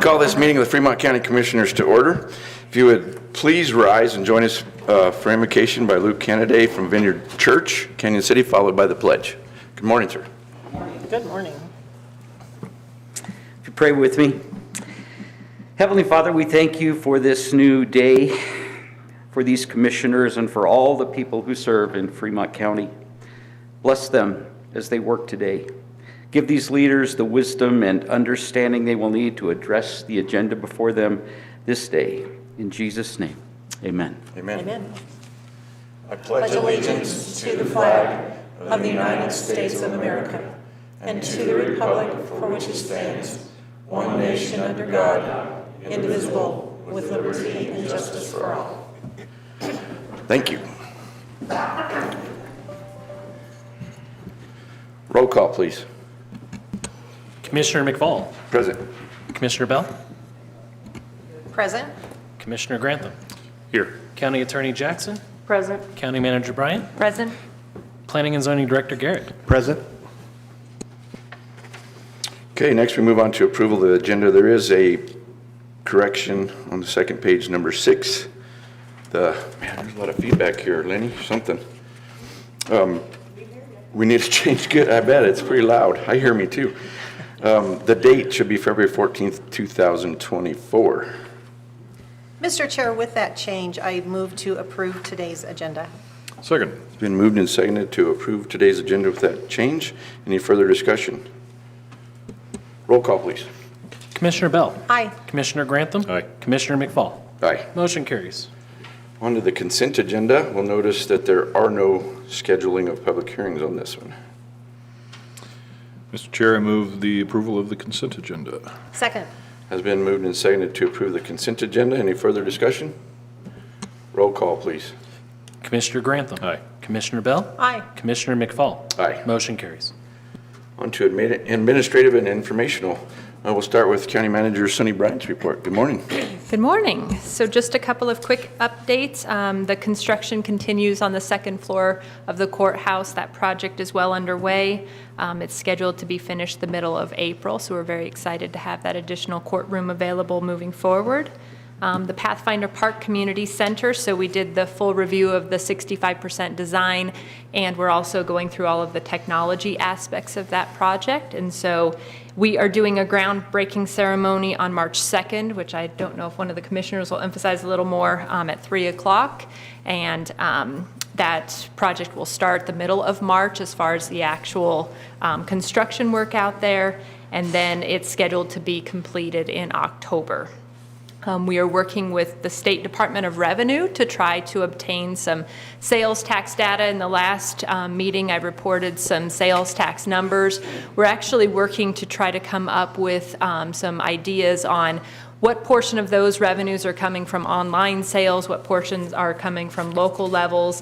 call this meeting of the Fremont County Commissioners to order. If you would please rise and join us for invocation by Luke Kennedy from Vineyard Church, Canyon City, followed by the pledge. Good morning, sir. Good morning. Good morning. If you pray with me. Heavenly Father, we thank you for this new day, for these commissioners, and for all the people who serve in Fremont County. Bless them as they work today. Give these leaders the wisdom and understanding they will need to address the agenda before them this day. In Jesus' name, amen. Amen. Amen. I Pledge allegiance to the flag of the United States of America and to the republic for which it stands, one nation under God, indivisible, with liberty and justice for all. Thank you. Roll call, please. Commissioner McFall. Present. Commissioner Bell. Present. Commissioner Grantham. Here. County Attorney Jackson. Present. County Manager Bryant. Present. Planning and Zoning Director Garrett. Present. Okay, next we move on to approval of the agenda. There is a correction on the second page, number 6. Man, there's a lot of feedback here, Lenny, something. We need to change, good, I bet, it's pretty loud. I hear me too. The date should be February 14th, 2024. Mr. Chair, with that change, I move to approve today's agenda. Second. It's been moved and seconded to approve today's agenda with that change. Any further discussion? Roll call, please. Commissioner Bell. Aye. Commissioner Grantham. Aye. Commissioner McFall. Aye. Motion carries. On to the consent agenda. We'll notice that there are no scheduling of public hearings on this one. Mr. Chair, I move the approval of the consent agenda. Second. Has been moved and seconded to approve the consent agenda. Any further discussion? Roll call, please. Commissioner Grantham. Aye. Commissioner Bell. Aye. Commissioner McFall. Aye. Motion carries. On to administrative and informational. We'll start with County Manager Sonny Bryant's report. Good morning. Good morning. So just a couple of quick updates. The construction continues on the second floor of the courthouse. That project is well underway. It's scheduled to be finished the middle of April, so we're very excited to have that additional courtroom available moving forward. The Pathfinder Park Community Center, so we did the full review of the 65% design, and we're also going through all of the technology aspects of that project. And so we are doing a groundbreaking ceremony on March 2nd, which I don't know if one of the commissioners will emphasize a little more, at 3 o'clock. And that project will start the middle of March as far as the actual construction work out there, and then it's scheduled to be completed in October. We are working with the State Department of Revenue to try to obtain some sales tax data. In the last meeting, I reported some sales tax numbers. We're actually working to try to come up with some ideas on what portion of those revenues are coming from online sales, what portions are coming from local levels,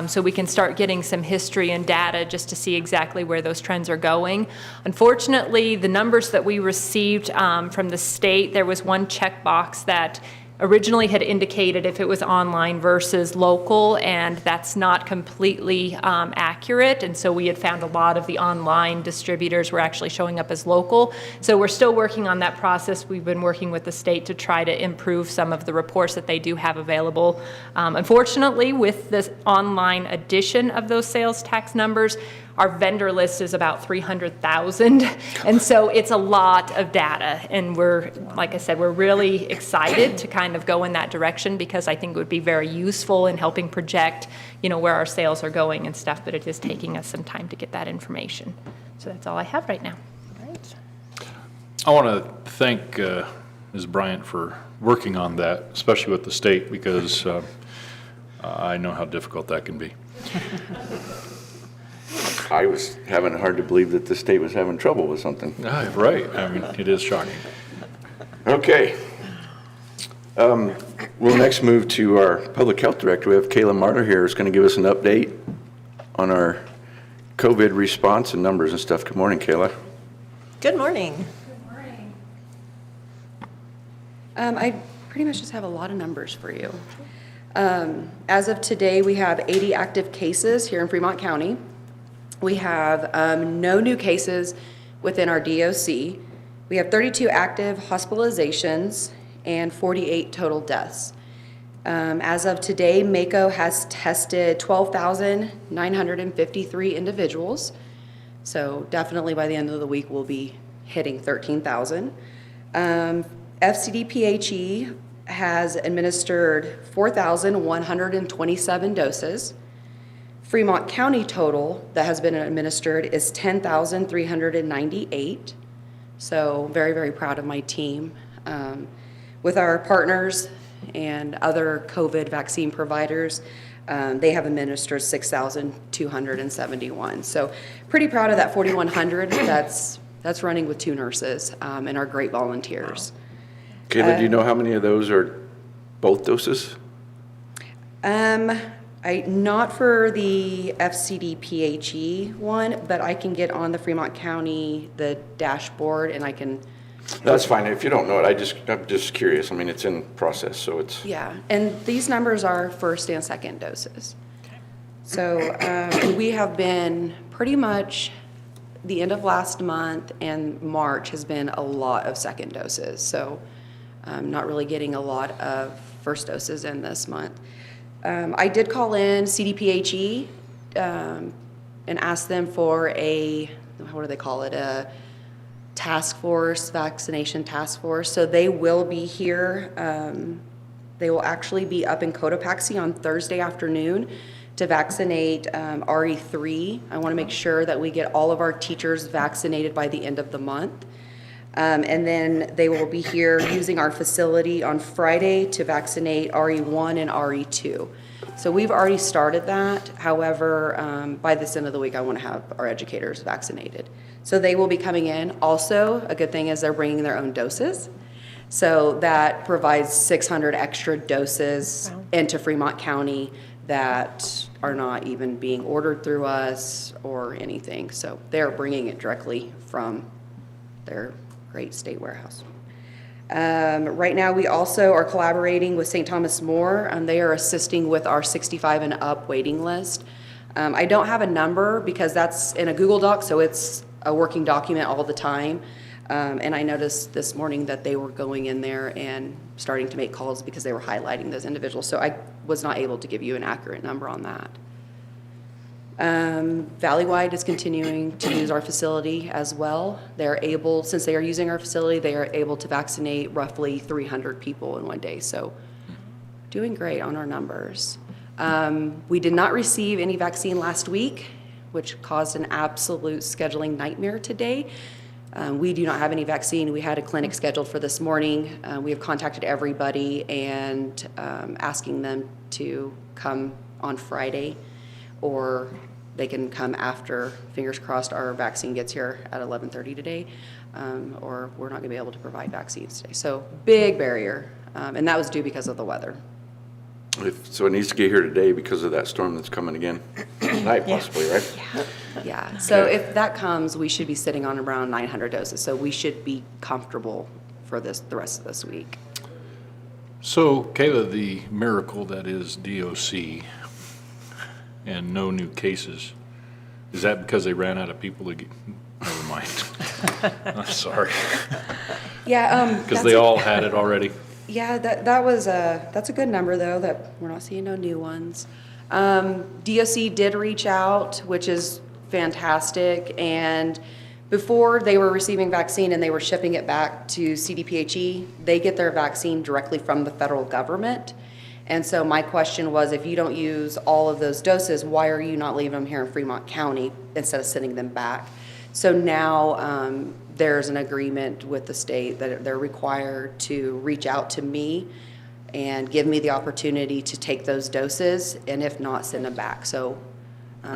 so we can start getting some history and data just to see exactly where those trends are going. Unfortunately, the numbers that we received from the state, there was one checkbox that originally had indicated if it was online versus local, and that's not completely accurate. And so we had found a lot of the online distributors were actually showing up as local. So we're still working on that process. We've been working with the state to try to improve some of the reports that they do have available. Unfortunately, with the online addition of those sales tax numbers, our vendor list is about 300,000, and so it's a lot of data. And we're, like I said, we're really excited to kind of go in that direction because I think it would be very useful in helping project, where our sales are going and stuff. But it is taking us some time to get that information. So that's all I have right now. Right. I want to thank Ms. Bryant for working on that, especially with the state, because I know how difficult that can be. I was having it hard to believe that the state was having trouble with something. Right. I mean, it is shocking. Okay. We'll next move to our Public Health Director. We have Kayla Marler here who's going to give us an update on our COVID response and numbers and stuff. Good morning, Kayla. Good morning. I pretty much just have a lot of numbers for you. As of today, we have 80 active cases here in Fremont County. We have no new cases within our DOC, We have 32 active hospitalizations and 48 total deaths. As of today, MACO has tested 12,953 individuals. So definitely by the end of the week, we'll be hitting 13,000. FCDPHE has administered 4,127 doses. Fremont County total that has been administered is 10,398. So very, very proud of my team. With our partners and other COVID vaccine providers, they have administered 6,271. So pretty proud of that 4,100. That's running with 2 nurses and our great volunteers. Kayla, do you know how many of those are both doses? Not for the FCDPHE one, but I can get on the Fremont County, the dashboard, and I can. That's fine. If you don't know it, I'm just curious. I mean, it's in process, so it's. Yeah, and these numbers are first and second doses. So we have been pretty much, the end of last month and March has been a lot of second doses. So not really getting a lot of first doses in this month. I did call in CDPHE and ask them for a, what do they call it, a task force, vaccination task force. So they will be here. They will actually be up in Cotopaxi on Thursday afternoon to vaccinate RE3. I want to make sure that we get all of our teachers vaccinated by the end of the month. And then they will be here using our facility on Friday to vaccinate RE1 and RE2. So we've already started that. However, by this end of the week, I want to have our educators vaccinated. So they will be coming in. Also, a good thing is they're bringing their own doses. So that provides 600 extra doses into Fremont County that are not even being ordered through us or anything. So they're bringing it directly from their great state warehouse. Right now, we also are collaborating with St. Thomas More, and they are assisting with our 65 and up waiting list. I don't have a number because that's in a Google Doc, so it's a working document all the time. And I noticed this morning that they were going in there and starting to make calls because they were highlighting those individuals. So I was not able to give you an accurate number on that. Valleywide is continuing to use our facility as well. They're able, since they are using our facility, they are able to vaccinate roughly 300 people in one day. So doing great on our numbers. We did not receive any vaccine last week, which caused an absolute scheduling nightmare today. We do not have any vaccine. We had a clinic scheduled for this morning. We have contacted everybody and asking them to come on Friday, or they can come after, fingers crossed, our vaccine gets here at 11:30 today, or we're not going to be able to provide vaccines today. So big barrier, and that was due because of the weather. So it needs to get here today because of that storm that's coming again tonight, possibly, right? Yeah, so Okay. if that comes, we should be sitting on around 900 doses, so we should be comfortable for the rest of this week. So Kayla, the miracle that is DOC and no new cases, is that because they ran out of people to get, never mind. I'm sorry. Yeah, Because they all had it already. Yeah, that's a good number though, that we're not seeing no new ones. DOC did reach out, which is fantastic, and before they were receiving vaccine and they were shipping it back to CDPHE, they get their vaccine directly from the federal government. And so my question was, if you don't use all of those doses, why are you not leaving them here in Fremont County instead of sending them back? So now there's an agreement with the state that they're required to reach out to me and give me the opportunity to take those doses, and if not, send them back. So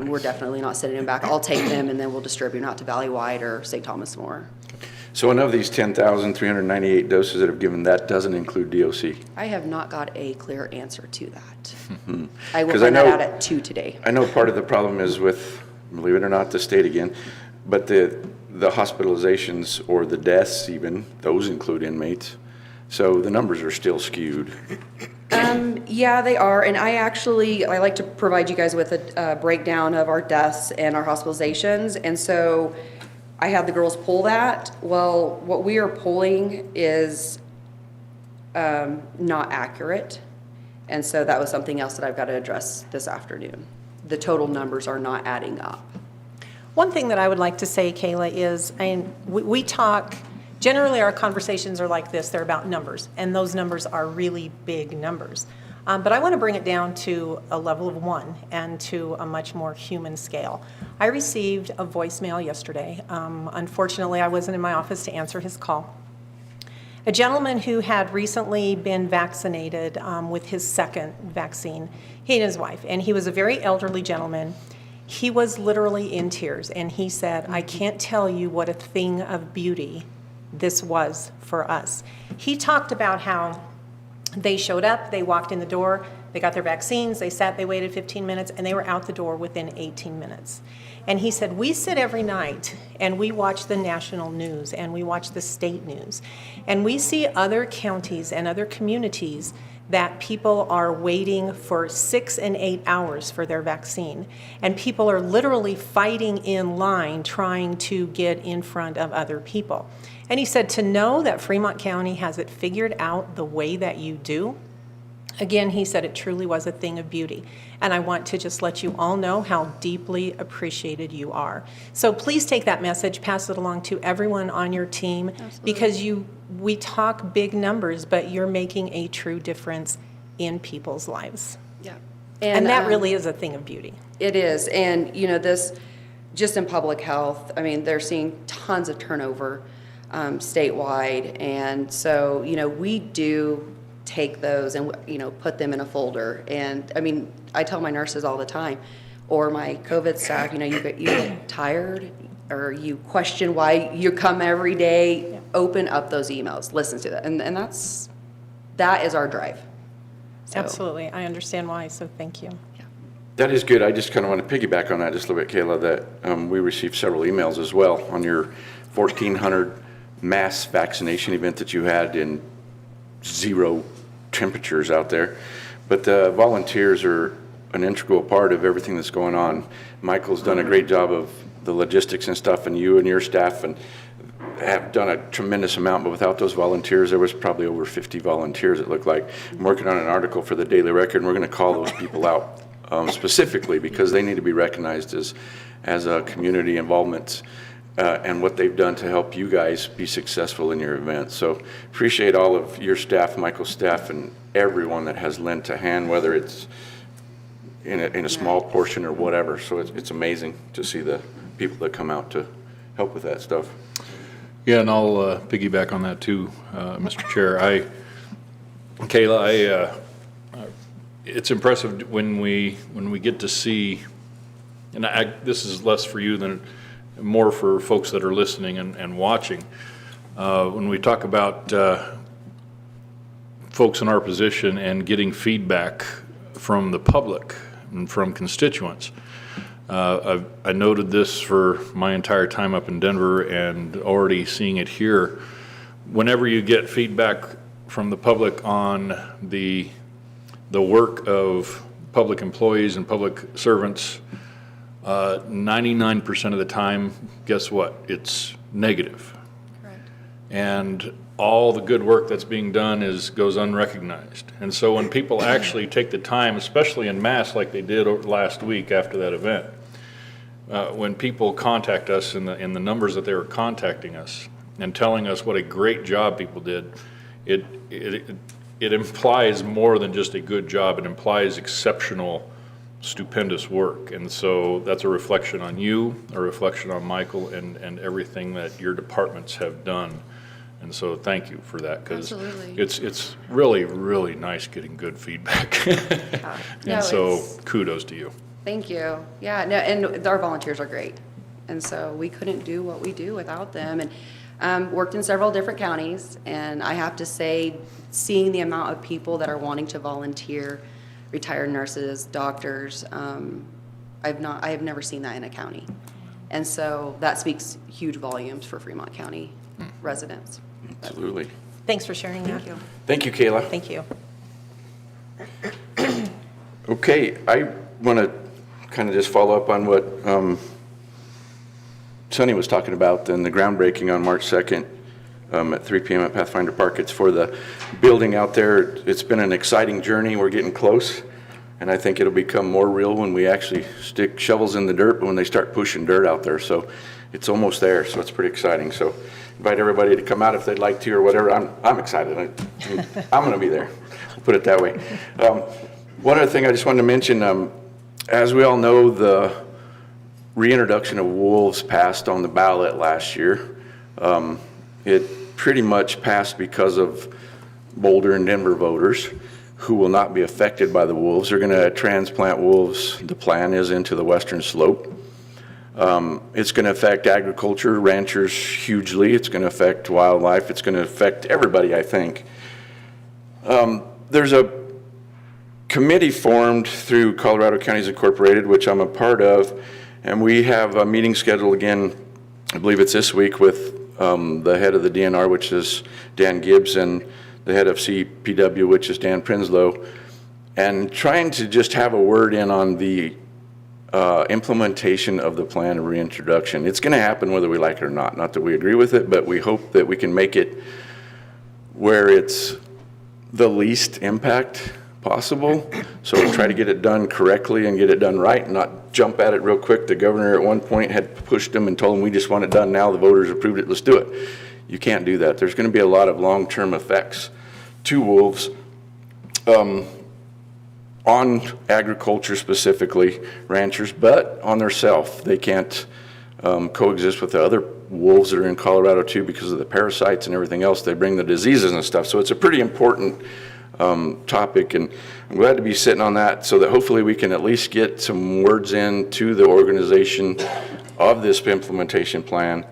we're definitely not sending them back. I'll take them and then we'll distribute them out to Valleywide or St. Thomas More. So of these 10,398 doses that have given, that doesn't include DOC? I have not got a clear answer to that. I will 'Cause find I that know- out at 2 today. I know part of the problem is with, believe it or not, the state again, but the hospitalizations or the deaths even, those include inmates. So the numbers are still skewed. Yeah, they are, and I like to provide you guys with a breakdown of our deaths and our hospitalizations, and so I had the girls pull that. Well, what we are pulling is not accurate. And so that was something else that I've got to address this afternoon. The total numbers are not adding up. One thing that I would like to say, Kayla, is we talk, generally our conversations are like this, they're about numbers, and those numbers are really big numbers. But I want to bring it down to a level of 1 and to a much more human scale. I received a voicemail yesterday. Unfortunately, I wasn't in my office to answer his call. A gentleman who had recently been vaccinated with his second vaccine, he and his wife, and he was a very elderly gentleman. He was literally in tears, and he said, I can't tell you what a thing of beauty this was for us. He talked about how they showed up, they walked in the door, they got their vaccines, they sat, they waited 15 minutes, and they were out the door within 18 minutes. And he said, we sit every night and we watch the national news and we watch the state news. And we see other counties and other communities that people are waiting for 6 and 8 hours for their vaccine. And people are literally fighting in line trying to get in front of other people. And he said, to know that Fremont County has it figured out the way that you do, again, he said it truly was a thing of beauty. And I want to just let you all know how deeply appreciated you are. So please take that message, pass it along to everyone on your team. Absolutely. Because we talk big numbers, but you're making a true difference in people's lives. Yeah. And that really is a thing of beauty. It is. And, this, just in public health, I mean, they're seeing tons of turnover statewide. And so, we do take those and, put them in a folder. And, I mean, I tell my nurses all the time, or my COVID staff, you get tired or you question why you come every day, open up those emails, listen to that. And that is our drive. So. Absolutely. I understand why, so thank you. Yeah. That is good. I just kind of want to piggyback on that just a little bit, Kayla, that we received several emails as well on your 1,400 mass vaccination event that you had in 0 temperatures out there. But the volunteers are an integral part of everything that's going on. Michael's done a great job of the logistics and stuff, and you and your staff and have done a tremendous amount, but without those volunteers, there was probably over 50 volunteers, it looked like. I'm working on an article for the Daily Record, and we're going to call those people out specifically because they need to be recognized as a community involvement and what they've done to help you guys be successful in your event. So appreciate all of your staff, Michael's staff, and everyone that has lent a hand, whether it's in a small portion or whatever. So it's amazing to see the people that come out to help with that stuff. Yeah, and I'll piggyback on that too, Mr. Chair. Kayla, it's impressive when we get to see, and this is less for you than more for folks that are listening and watching. When we talk about folks in our position and getting feedback from the public and from constituents. I noted this for my entire time up in Denver and already seeing it here. Whenever you get feedback from the public on the work of public employees and public servants, 99% of the time, guess what? It's negative. Correct. And all the good work that's being done goes unrecognized. And so when people actually take the time, especially in mass like they did last week after that event, when people contact us in the numbers that they were contacting us and telling us what a great job people did, it implies more than just a good job. It implies exceptional, stupendous work. And so that's a reflection on you, a reflection on Michael, and everything that your departments have done. And so thank you for that, because it's really, really nice getting good feedback. And so kudos to you. Thank you. Yeah, no, and our volunteers are great. And so we couldn't do what we do without them. And worked in several different counties, and I have to say, seeing the amount of people that are wanting to volunteer, retired nurses, doctors, I have never seen that in a county. And so that speaks huge volumes for Fremont County residents. Absolutely. Thanks for sharing that. Thank you, Kayla. Thank you. Okay, I want to kind of just follow up on what Sonny was talking about, and the groundbreaking on March 2nd at 3 p.m. at Pathfinder Park. It's for the building out there. It's been an exciting journey. We're getting close, and I think it'll become more real when we actually stick shovels in the dirt, when they start pushing dirt out there. So it's almost there, so it's pretty exciting. So invite everybody to come out if they'd like to or whatever. I'm excited. I'm going to be there. We'll put it that way. One other thing I just wanted to mention, as we all know, the reintroduction of wolves passed on the ballot last year. It pretty much passed because of Boulder and Denver voters who will not be affected by the wolves. They're going to transplant wolves, the plan is, into the western slope. It's going to affect agriculture, ranchers hugely. It's going to affect wildlife. It's going to affect everybody, I think. There's a committee formed through Colorado Counties Incorporated, which I'm a part of, and we have a meeting scheduled again, I believe it's this week, with the head of the DNR, which is Dan Gibbs, and the head of CPW, which is Dan Prinslow, and trying to just have a word in on the implementation of the plan of reintroduction. It's going to happen whether we like it or not. Not that we agree with it, but we hope that we can make it where it's the least impact possible. So we'll try to get it done correctly and get it done right and not jump at it real quick. The governor at one point had pushed them and told them, we just want it done now. The voters approved it. Let's do it. You can't do that. There's going to be a lot of long-term effects to wolves on agriculture, specifically ranchers, but on their self. They can't coexist with the other wolves that are in Colorado too because of the parasites and everything else. They bring the diseases and stuff. So it's a pretty important topic, and I'm glad to be sitting on that so that hopefully we can at least get some words in to the organization of this implementation plan,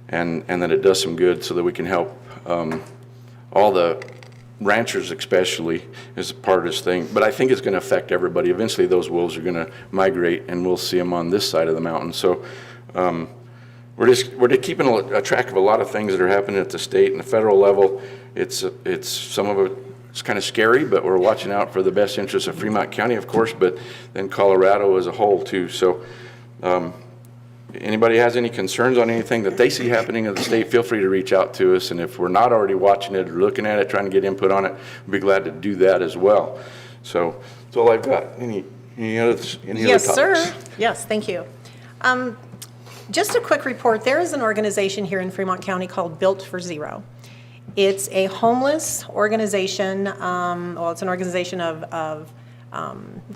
and that it does some good so that we can help all the ranchers especially as a part of this thing. But I think it's going to affect everybody. Eventually those wolves are going to migrate and we'll see them on this side of the mountain. So we're keeping a track of a lot of things that are happening at the state and the federal level. It's some of it, it's kind of scary, but we're watching out for the best interests of Fremont County, of course, but then Colorado as a whole too. So anybody has any concerns on anything that they see happening in the state, feel free to reach out to us. And if we're not already watching it or looking at it, trying to get input on it, we'd be glad to do that as well. So that's all I've got. Any other topics? Yes, sir. Yes, thank you. Just a quick report. There is an organization here in Fremont County called Built for Zero. It's a homeless organization. Well, it's an organization of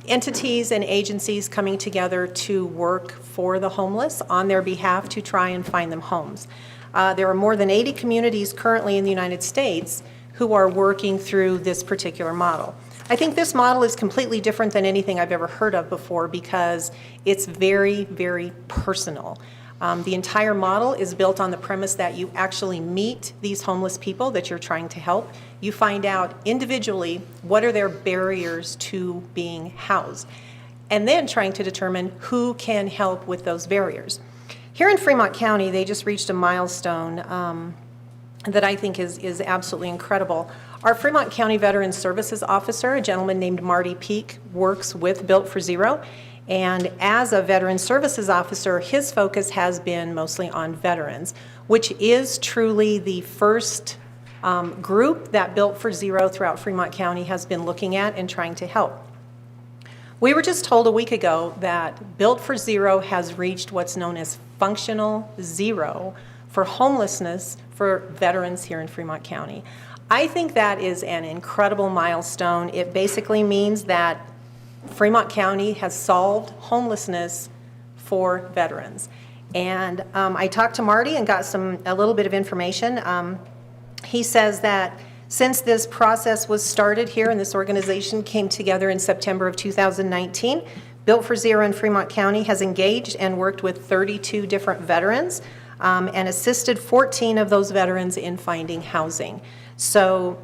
entities and agencies coming together to work for the homeless on their behalf to try and find them homes. There are more than 80 communities currently in the United States who are working through this particular model. I think this model is completely different than anything I've ever heard of before because it's very, very personal. The entire model is built on the premise that you actually meet these homeless people that you're trying to help. You find out individually what are their barriers to being housed, and then trying to determine who can help with those barriers. Here in Fremont County, they just reached a milestone that I think is absolutely incredible. Our Fremont County Veteran Services Officer, a gentleman named Marty Peak, works with Built for Zero. And as a Veteran Services Officer, his focus has been mostly on veterans, which is truly the first group that Built for Zero throughout Fremont County has been looking at and trying to help. We were just told a week ago that Built for Zero has reached what's known as functional zero for homelessness for veterans here in Fremont County. I think that is an incredible milestone. It basically means that Fremont County has solved homelessness for veterans. And I talked to Marty and got a little bit of information. He says that since this process was started here and this organization came together in September of 2019, Built for Zero in Fremont County has engaged and worked with 32 different veterans and assisted 14 of those veterans in finding housing. So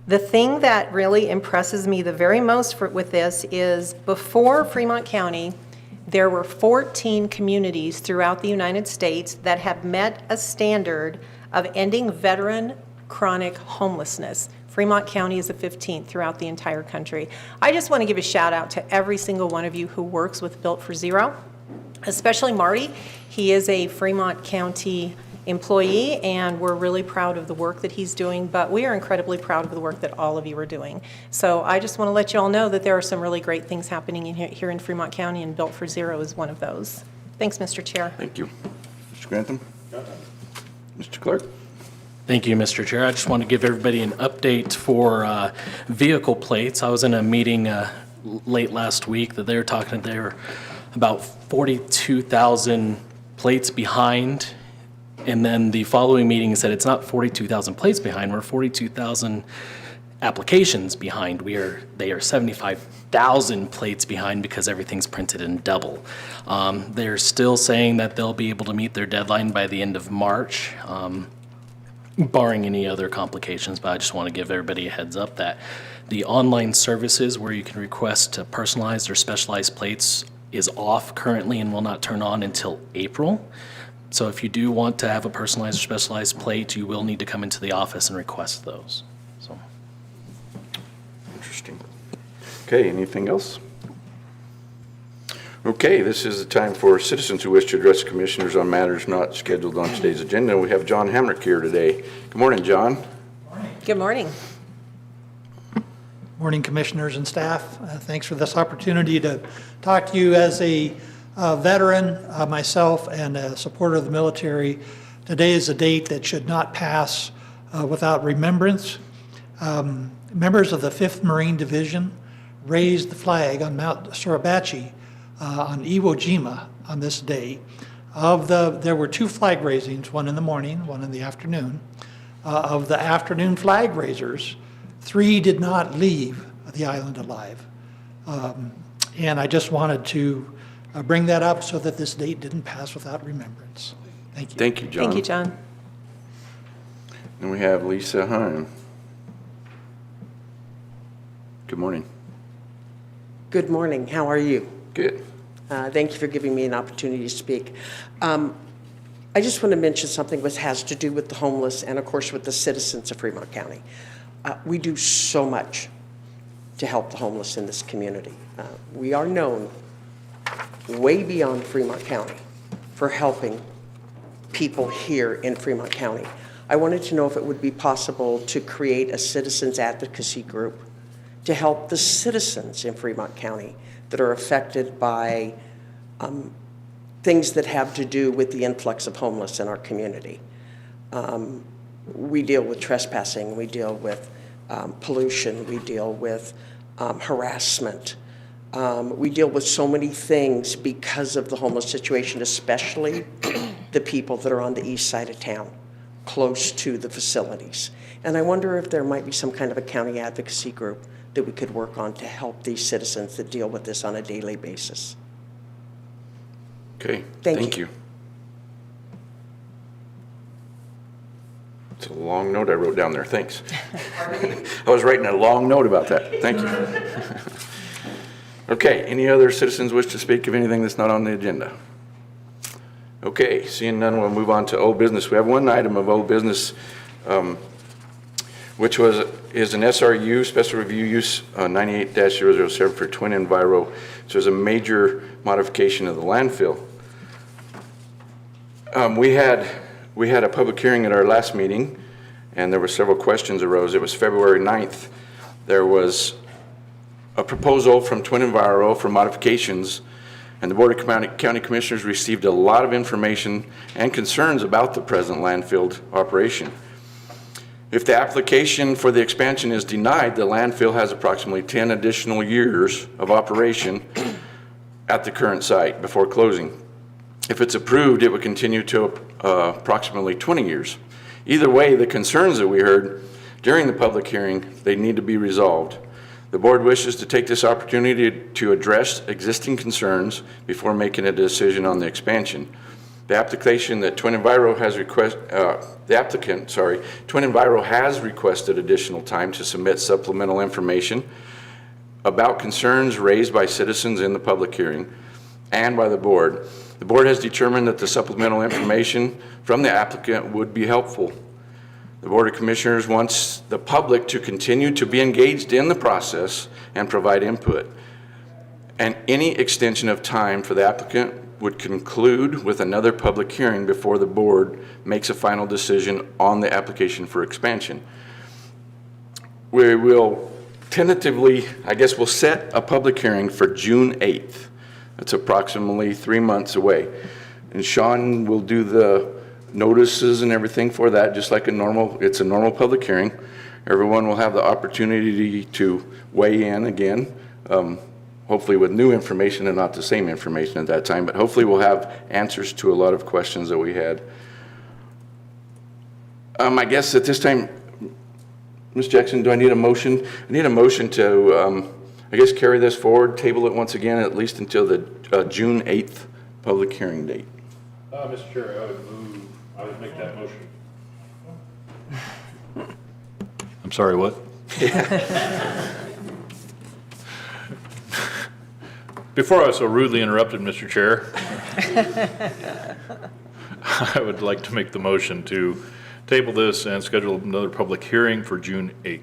the thing that really impresses me the very most with this is before Fremont County, there were 14 communities throughout the United States that have met a standard of ending veteran chronic homelessness. Fremont County is the 15th throughout the entire country. I just want to give a shout out to every single one of you who works with Built for Zero. especially Marty. He is a Fremont County employee, and we're really proud of the work that he's doing, but we are incredibly proud of the work that all of you are doing. So I just want to let you all know that there are some really great things happening here in Fremont County, and Built for Zero is one of those. Thanks, Mr. Chair. Thank you. Mr. Grantham? Mr. Clark? Thank you, Mr. Chair. I just want to give everybody an update for vehicle plates. I was in a meeting late last week that they were talking, they were about 42,000 plates behind. And then the following meeting said it's not 42,000 plates behind, we're 42,000 applications behind. They are 75,000 plates behind because everything's printed in double. They're still saying that they'll be able to meet their deadline by the end of March, barring any other complications, but I just want to give everybody a heads up that the online services where you can request personalized or specialized plates is off currently and will not turn on until April. So if you do want to have a personalized or specialized plate, you will need to come into the office and request those. So, Interesting. Okay, anything else? Okay, this is the time for citizens who wish to address commissioners on matters not scheduled on today's agenda. We have John Hamrick here today. Good morning, John. Good morning. Morning, commissioners and staff. Thanks for this opportunity to talk to you as a veteran, myself, and a supporter of the military. Today is a date that should not pass without remembrance. Members of the 5th Marine Division raised the flag on Mount Suribachi on Iwo Jima on this day. There were 2 flag raisings, one in the morning, one in the afternoon. Of the afternoon flag raisers, 3 did not leave the island alive. And I just wanted to bring that up so that this date didn't pass without remembrance. Thank you. Thank you, John. Thank you, John. And we have Lisa Heim. Good morning. Good morning. How are you? Good. Thank you for giving me an opportunity to speak. I just want to mention something which has to do with the homeless and, of course, with the citizens of Fremont County. We do so much to help the homeless in this community. We are known way beyond Fremont County for helping people here in Fremont County. I wanted to know if it would be possible to create a citizens advocacy group to help the citizens in Fremont County that are affected by things that have to do with the influx of homeless in our community. We deal with trespassing, we deal with pollution, we deal with harassment. We deal with so many things because of the homeless situation, especially the people that are on the east side of town, close to the facilities. And I wonder if there might be some kind of a county advocacy group that we could work on to help these citizens that deal with this on a daily basis. Okay, Thank you. It's a long note I wrote down there. Thanks. I was writing a long note about that. Thank you. Okay, any other citizens wish to speak of anything that's not on the agenda? Okay, seeing none, we'll move on to old business. We have one item of old business, which is an SRU, Special Review Use 98-007 for Twin Enviro. So it's a major modification of the landfill. We had a public hearing at our last meeting, and there were several questions arose. It was February 9th. There was a proposal from Twin Enviro for modifications, and the Board of County Commissioners received a lot of information and concerns about the present landfill operation. If the application for the expansion is denied, the landfill has approximately 10 additional years of operation at the current site before closing. If it's approved, it would continue to approximately 20 years. Either way, the concerns that we heard during the public hearing, they need to be resolved. The board wishes to take this opportunity to address existing concerns before making a decision on the expansion. The application that Twin Enviro has Twin Enviro has requested additional time to submit supplemental information about concerns raised by citizens in the public hearing and by the board. The board has determined that the supplemental information from the applicant would be helpful. The Board of Commissioners wants the public to continue to be engaged in the process and provide input. And any extension of time for the applicant would conclude with another public hearing before the board makes a final decision on the application for expansion. We will tentatively, I guess we'll set a public hearing for June 8th. That's approximately 3 months away. And Sean will do the notices and everything for that, just like it's a normal public hearing. Everyone will have the opportunity to weigh in again, hopefully with new information and not the same information at that time, but hopefully we'll have answers to a lot of questions that we had. I guess at this time, Ms. Jackson, do I need a motion? I need a motion to, I guess, carry this forward, table it once again, at least until the June 8th public hearing date. Mr. Chair, I would make that motion. I'm sorry, what? Before I was so rudely interrupted, Mr. Chair, I would like to make the motion to table this and schedule another public hearing for June 8th.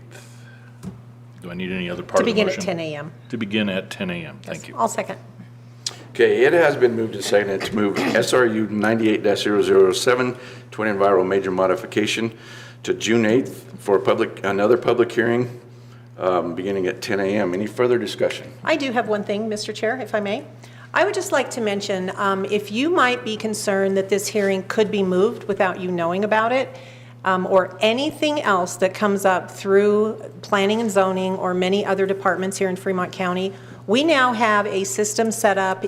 Do I need any other part of the motion? To begin at 10 a.m. To begin at 10 a.m. Thank you. I'll second. Okay, it has been moved and seconded to move SRU 98-007, Twin Enviro major modification to June 8th for another public hearing beginning at 10 a.m. Any further discussion? I do have one thing, Mr. Chair, if I may. I would just like to mention, if you might be concerned that this hearing could be moved without you knowing about it, or anything else that comes up through planning and zoning or many other departments here in Fremont County, we now have a system set up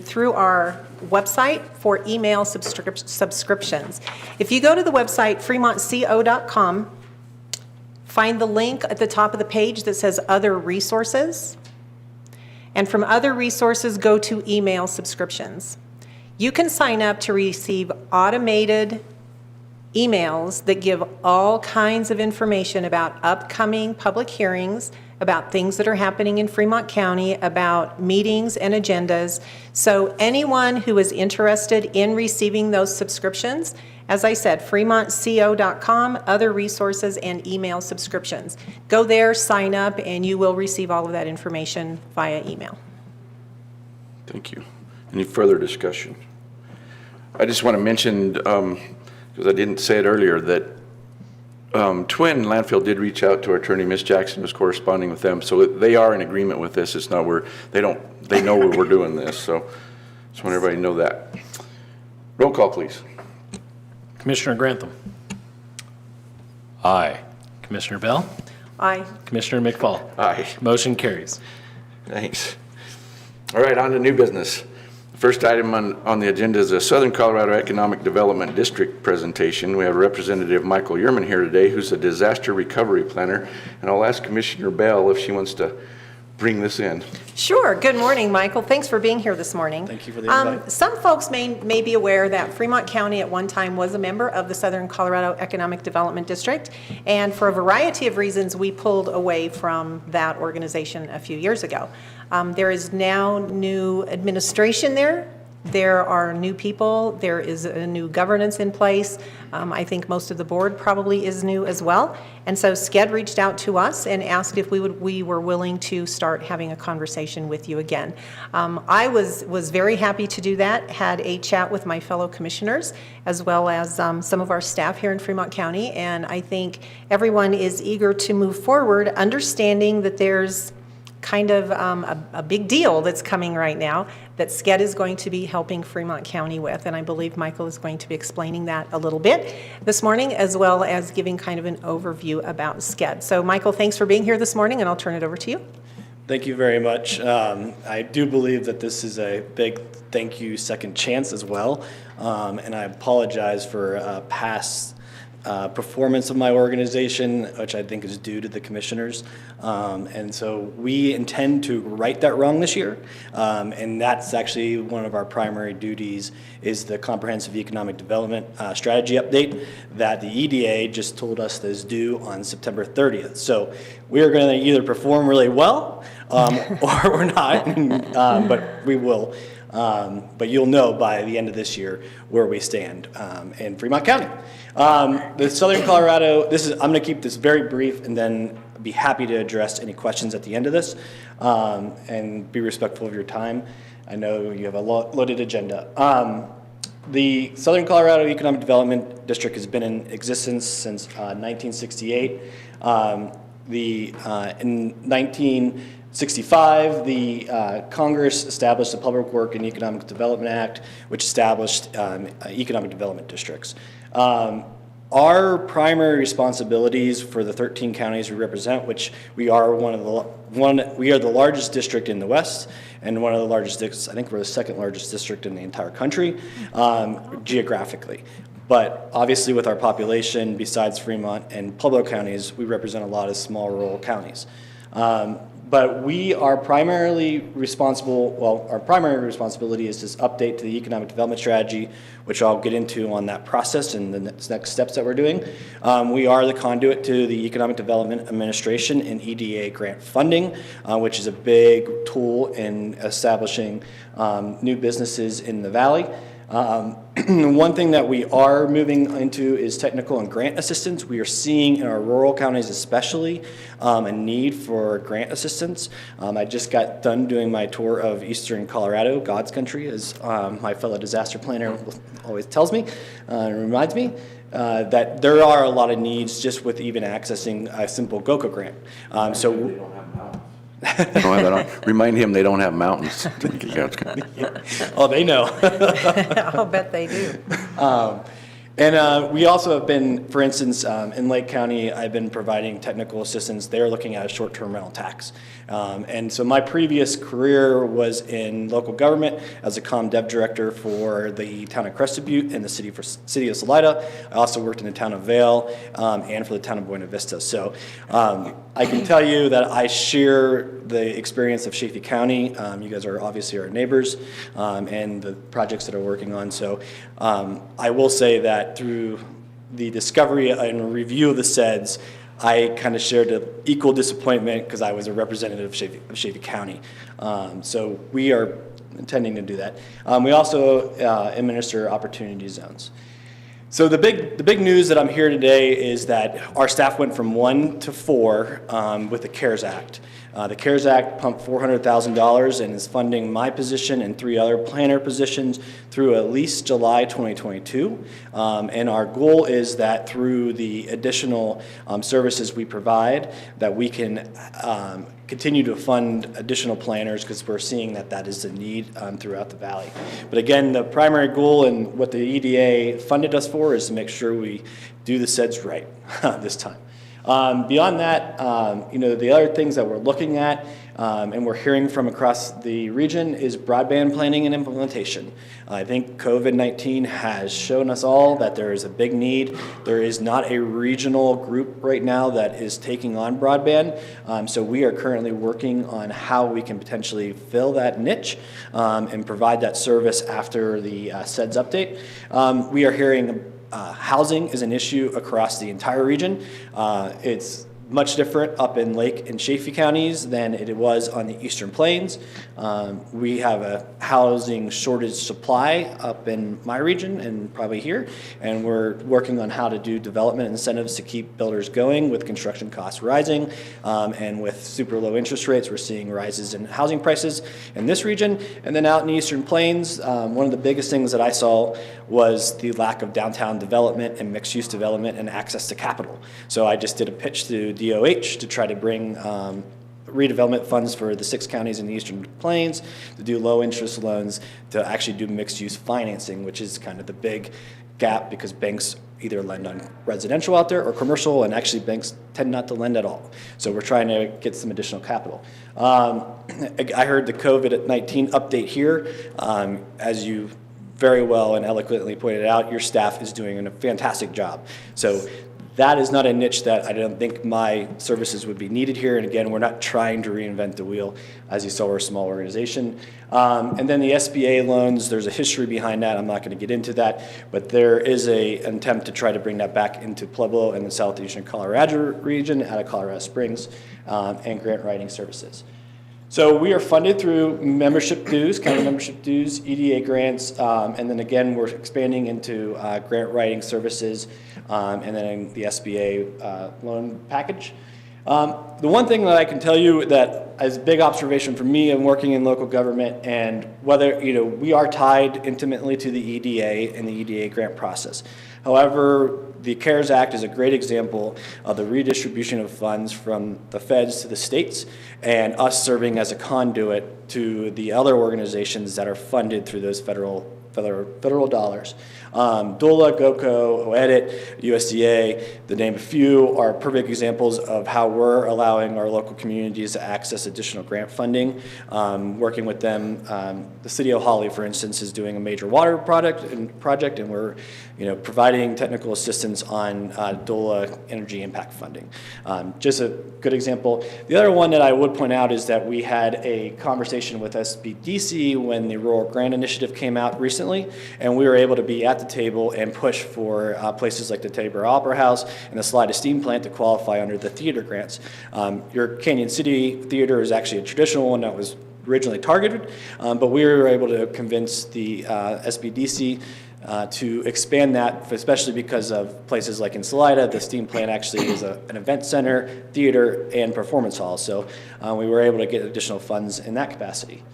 through our website for email subscriptions. If you go to the website fremontco.com, find the link at the top of the page that says Other Resources, and from Other Resources, go to Email Subscriptions. You can sign up to receive automated emails that give all kinds of information about upcoming public hearings, about things that are happening in Fremont County, about meetings and agendas. So anyone who is interested in receiving those subscriptions, as I said, fremontco.com, Other Resources, and Email Subscriptions. Go there, sign up, and you will receive all of that information via email. Thank you. Any further discussion? I just want to mention, because I didn't say it earlier, that Twin Landfill did reach out to our attorney. Ms. Jackson was corresponding with them, so they are in agreement with this. It's not they know we're doing this, so just want everybody to know that. Roll call, please. Commissioner Grantham. Aye. Commissioner Bell. Aye. Commissioner McFall. Aye. Motion carries. Thanks. All right, on to new business. The first item on the agenda is a Southern Colorado Economic Development District presentation. We have Representative Michael Yerman here today, who's a disaster recovery planner, and I'll ask Commissioner Bell if she wants to bring this in. Sure. Good morning, Michael. Thanks for being here this morning. Thank you for the invite. Some folks may be aware that Fremont County at one time was a member of the Southern Colorado Economic Development District, and for a variety of reasons, we pulled away from that organization a few years ago. There is now new administration there. There are new people. There is a new governance in place. I think most of the board probably is new as well. And so SCED reached out to us and asked if we were willing to start having a conversation with you again. I was very happy to do that, had a chat with my fellow commissioners as well as some of our staff here in Fremont County, and I think everyone is eager to move forward, understanding that there's kind of a big deal that's coming right now that SCED is going to be helping Fremont County with, and I believe Michael is going to be explaining that a little bit this morning, as well as giving kind of an overview about SCED. So Michael, thanks for being here this morning, and I'll turn it over to you. Thank you very much. I do believe that this is a big thank you second chance as well, and I apologize for past performance of my organization, which I think is due to the commissioners. And so we intend to right that wrong this year. And that's actually one of our primary duties is the Comprehensive Economic Development Strategy Update that the EDA just told us is due on September 30th. So we are going to either perform really well or we're not, but we will. But you'll know by the end of this year where we stand in Fremont County. The Southern Colorado, I'm going to keep this very brief and then be happy to address any questions at the end of this and be respectful of your time. I know you have a loaded agenda. The Southern Colorado Economic Development District has been in existence since 1968. In 1965, the Congress established the Public Work and Economic Development Act, which established economic development districts. Our primary responsibilities for the 13 counties we represent, which we are we are the largest district in the West and one of the largest districts, I think we're the second largest district in the entire country, geographically. But obviously with our population, besides Fremont and Pueblo counties, we represent a lot of small rural counties. But we are primarily responsible, well, our primary responsibility is to update to the economic development strategy, which I'll get into on that process and the next steps that we're doing. We are the conduit to the Economic Development Administration and EDA grant funding, which is a big tool in establishing new businesses in the valley. One thing that we are moving into is technical and grant assistance. We are seeing in our rural counties especially a need for grant assistance. I just got done doing my tour of Eastern Colorado, God's country, as my fellow disaster planner always tells me and reminds me. That there are a lot of needs just with even accessing a simple GOCA grant. They don't have that remind him they don't have mountains. Oh, they know. I'll bet they do. And we also have been, for instance, in Lake County, I've been providing technical assistance. They're looking at a short-term rental tax. And so my previous career was in local government as a comm dev director for the town of Crested Butte and the city of Salida. I also worked in the town of Vail and for the town of Buena Vista. So I can tell you that I share the experience of Chaffee County. You guys are obviously our neighbors and the projects that are working on. So I will say that through the discovery and review of the SEDS, I kind of shared an equal disappointment because I was a representative of Chaffee County. So we are intending to do that. We also administer opportunity zones. So the big news that I'm here today is that our staff went from 1 to 4 with the CARES Act. The CARES Act pumped $400,000 and is funding my position and 3 other planner positions through at least July 2022. And our goal is that through the additional services we provide, that we can continue to fund additional planners because we're seeing that that is the need throughout the valley. But again, the primary goal and what the EDA funded us for is to make sure we do the SEDS right this time. Beyond that, the other things that we're looking at and we're hearing from across the region is broadband planning and implementation. I think COVID-19 has shown us all that there is a big need. There is not a regional group right now that is taking on broadband. So we are currently working on how we can potentially fill that niche and provide that service after the SEDS update. We are hearing housing is an issue across the entire region. It's much different up in Lake and Chaffee counties than it was on the Eastern Plains. We have a housing shortage supply up in my region and probably here, and we're working on how to do development incentives to keep builders going with construction costs rising, and with super low interest rates, we're seeing rises in housing prices in this region. And then out in the Eastern Plains, one of the biggest things that I saw was the lack of downtown development and mixed-use development and access to capital. So I just did a pitch to DOH to try to bring redevelopment funds for the 6 counties in the Eastern Plains to do low interest loans to actually do mixed use financing, which is kind of the big gap because banks either lend on residential out there or commercial, and actually banks tend not to lend at all. So we're trying to get some additional capital. I heard the COVID-19 update here. As you very well and eloquently pointed out, your staff is doing a fantastic job. So that is not a niche that I don't think my services would be needed here. And again, we're not trying to reinvent the wheel. As you saw, we're a small organization. And then the SBA loans, there's a history behind that. I'm not going to get into that, but there is an attempt to try to bring that back into Pueblo and the southeastern Colorado region out of Colorado Springs, and grant writing services. So we are funded through membership dues, county membership dues, EDA grants, and then again, we're expanding into grant writing services, and then the SBA loan package. The one thing that I can tell you that is a big observation for me in working in local government, and whether, we are tied intimately to the EDA and the EDA grant process. However, the CARES Act is a great example of the redistribution of funds from the feds to the states, and us serving as a conduit to the other organizations that are funded through those federal dollars. DOLA, GOCO, OEDIT, USDA, to name a few, are perfect examples of how we're allowing our local communities to access additional grant funding. Working with them, the City of Holly, for instance, is doing a major water project, and we're providing technical assistance on DOLA energy impact funding. Just a good example. The other one that I would point out is that we had a conversation with SBDC when the Rural Grant Initiative came out recently, and we were able to be at the table and push for places like the Tabor Opera House and the Salida Steam Plant to qualify under the theater grants. Your Canyon City Theater is actually a traditional one that was originally targeted, but we were able to convince the SBDC to expand that, especially because of places like in Salida, the steam plant actually is an event center, theater, and performance hall. So we were able to get additional funds in that capacity.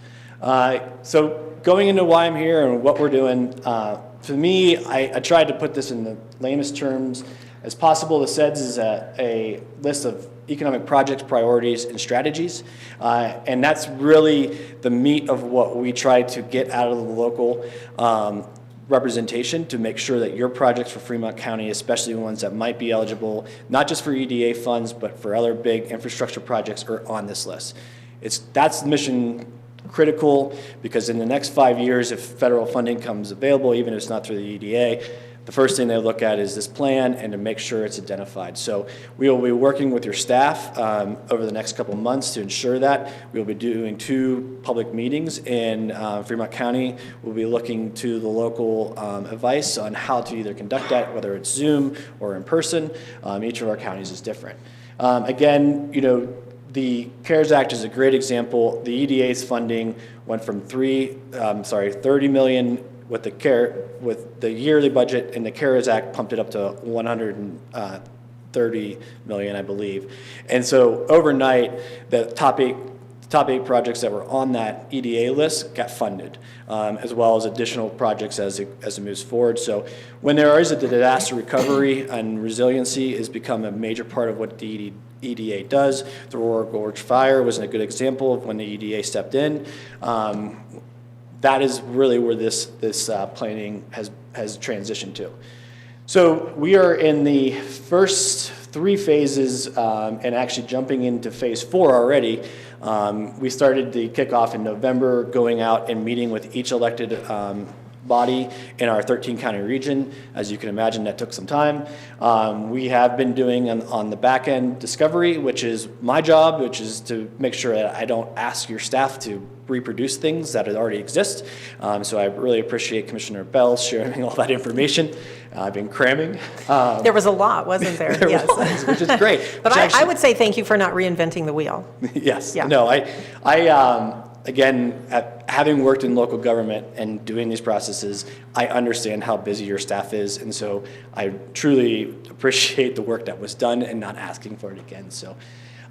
So going into why I'm here and what we're doing, for me, I tried to put this in the lamest terms as possible. The SEDS is a list of economic projects, priorities, and strategies. And that's really the meat of what we try to get out of the local representation to make sure that your projects for Fremont County, especially ones that might be eligible, not just for EDA funds, but for other big infrastructure projects, are on this list. That's mission critical, because in the next 5 years, if federal funding comes available, even if it's not through the EDA, the first thing they look at is this plan and to make sure it's identified. So we will be working with your staff over the next couple of months to ensure that. We will be doing 2 public meetings in Fremont County. We'll be looking to the local advice on how to either conduct that, whether it's Zoom or in person. Each of our counties is different. Again, the CARES Act is a great example. The EDA's funding went from 30 million with the yearly budget, and the CARES Act pumped it up to 130 million, I believe. And so overnight, the top eight projects that were on that EDA list got funded, as well as additional projects as it moves forward. So when there is a disaster recovery and resiliency has become a major part of what the EDA does. The Aurora Gorge Fire was a good example of when the EDA stepped in. That is really where this planning has transitioned to. So we are in the first 3 phases and actually jumping into phase 4 already. We started the kickoff in November, going out and meeting with each elected body in our 13-county region. As you can imagine, that took some time. We have been doing on the back end discovery, which is my job, which is to make sure that I don't ask your staff to reproduce things that already exist. So I really appreciate Commissioner Bell sharing all that information. I've been cramming. There was a lot, wasn't there? There Yes. was, which is great. But I would say thank you for not reinventing the wheel. Yes. Yeah. No, I again, having worked in local government and doing these processes, I understand how busy your staff is, and so I truly appreciate the work that was done and not asking for it again. So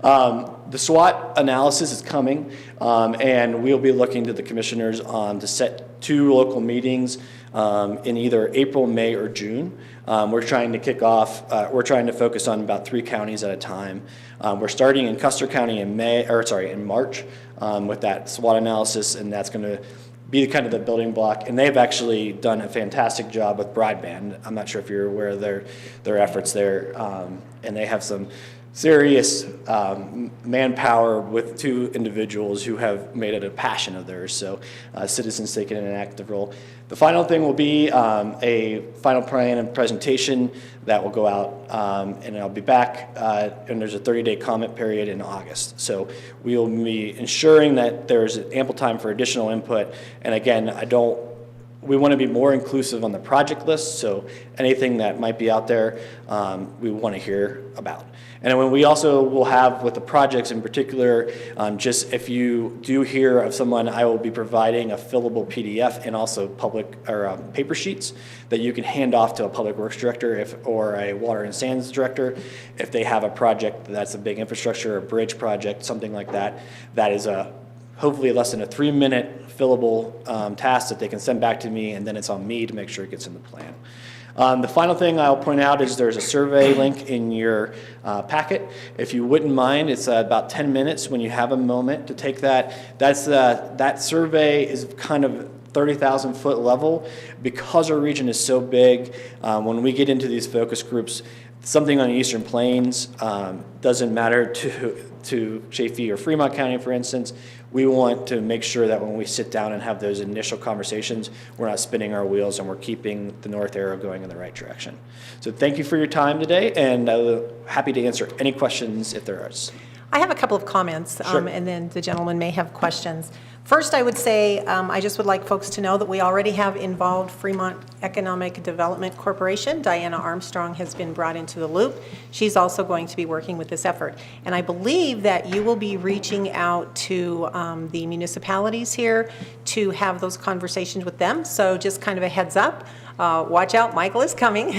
the SWOT analysis is coming, and we'll be looking to the commissioners to set 2 local meetings in either April, May, or June. We're trying to kick off, we're trying to focus on about 3 counties at a time. We're starting in Custer County in March with that SWOT analysis, and that's going to be kind of the building block. And they've actually done a fantastic job with broadband. I'm not sure if you're aware of their efforts there, and they have some serious manpower with 2 individuals who have made it a passion of theirs, so citizens taking an active role. The final thing will be a final plan and presentation that will go out, and I'll be back, and there's a 30-day comment period in August. So we will be ensuring that there's ample time for additional input, and again, I don't we want to be more inclusive on the project list, so anything that might be out there, we want to hear about. And then we also will have, with the projects in particular, just if you do hear of someone, I will be providing a fillable PDF and also public or paper sheets that you can hand off to a public works director or a water and sands director if they have a project that's a big infrastructure, a bridge project, something like that. That is hopefully less than a 3-minute fillable task that they can send back to me, and then it's on me to make sure it gets in the plan. The final thing I'll point out is there's a survey link in your packet. If you wouldn't mind, it's about 10 minutes when you have a moment to take that. That survey is kind of 30,000 foot level. Because our region is so big, when we get into these focus groups, something on the Eastern Plains doesn't matter to Chaffee or Fremont County, for instance. We want to make sure that when we sit down and have those initial conversations, we're not spinning our wheels and we're keeping the north arrow going in the right direction. So thank you for your time today, and happy to answer any questions if there is. I have a couple of comments, Sure. and then the gentleman may have questions. First, I would say, I just would like folks to know that we already have involved Fremont Economic Development Corporation. Diana Armstrong has been brought into the loop. She's also going to be working with this effort. And I believe that you will be reaching out to the municipalities here to have those conversations with them. So just kind of a heads up. Watch out, Michael is coming.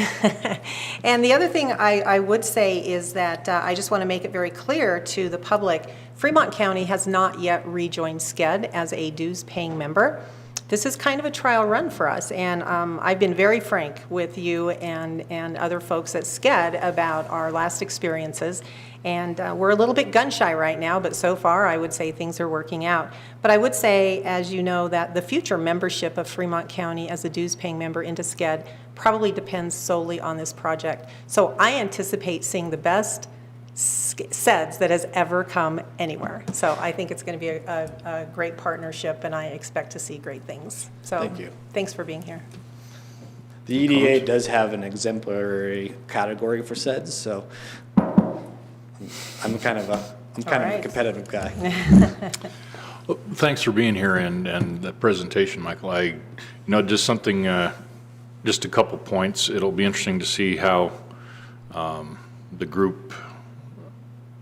And the other thing I would say is that I just want to make it very clear to the public, Fremont County has not yet rejoined SCED as a dues-paying member. This is kind of a trial run for us, and I've been very frank with you and other folks at SCED about our last experiences. And we're a little bit gun-shy right now, but so far I would say things are working out. But I would say, as you know, that the future membership of Fremont County as a dues-paying member into SCED probably depends solely on this project. So I anticipate seeing the best SEDS that has ever come anywhere. So I think it's going to be a great partnership, and I expect to see great things. So Thank you. Thanks for being here. The EDA does have an exemplary category for SEDS, so I'm kind of a right. competitive guy. Well, thanks for being here and the presentation, Michael. Just something, just a couple points. It'll be interesting to see how the group,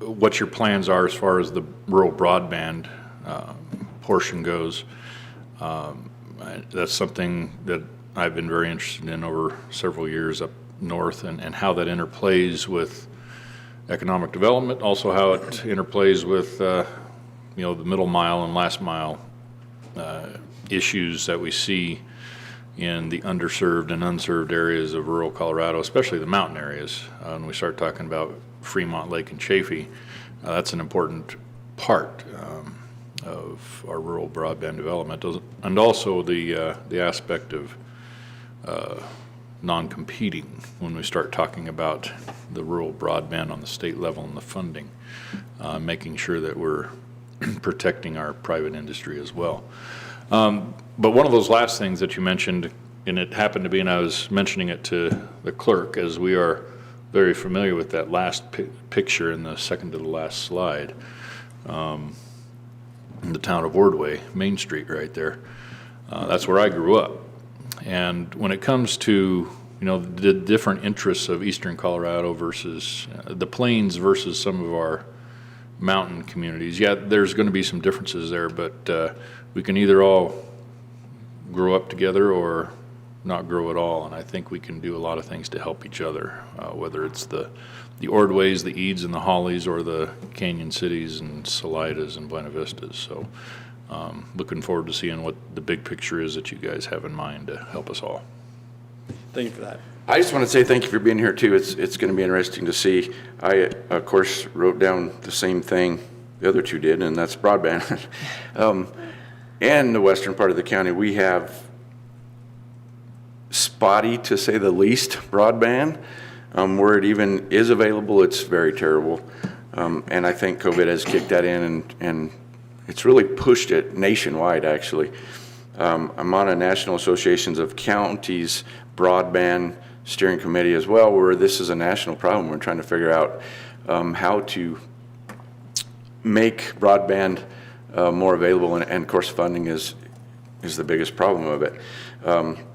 what your plans are as far as the rural broadband portion goes. That's something that I've been very interested in over several years up north, and how that interplays with economic development, also how it interplays with the middle mile and last mile issues that we see in the underserved and unserved areas of rural Colorado, especially the mountain areas. When we start talking about Fremont, Lake, and Chaffee, that's an important part of our rural broadband development, and also the aspect of non-competing when we start talking about the rural broadband on the state level and the funding, making sure that we're protecting our private industry as well. But one of those last things that you mentioned, and it happened to be, and I was mentioning it to the clerk, as we are very familiar with that last picture in the second to the last slide, in the town of Ordway, Main Street right there. That's where I grew up. And when it comes to the different interests of eastern Colorado versus the plains versus some of our mountain communities, yeah, there's going to be some differences there, but we can either all grow up together or not grow at all. And I think we can do a lot of things to help each other, whether it's the Ordways, the Eads, and the Hollies, or the Canyon Cities and Salidas and Buena Vistas. So looking forward to seeing what the big picture is that you guys have in mind to help us all. Thank you for that. I just want to say thank you for being here too. It's going to be interesting to see. I, of course, wrote down the same thing the other two did, and that's broadband. And the western part of the county, we have spotty, to say the least, broadband. Where it even is available, it's very terrible. And I think COVID has kicked that in, and it's really pushed it nationwide, actually. I'm on a National Associations of Counties Broadband Steering Committee as well, where this is a national problem. We're trying to figure out how to make broadband more available, and of course funding is is the biggest problem of it.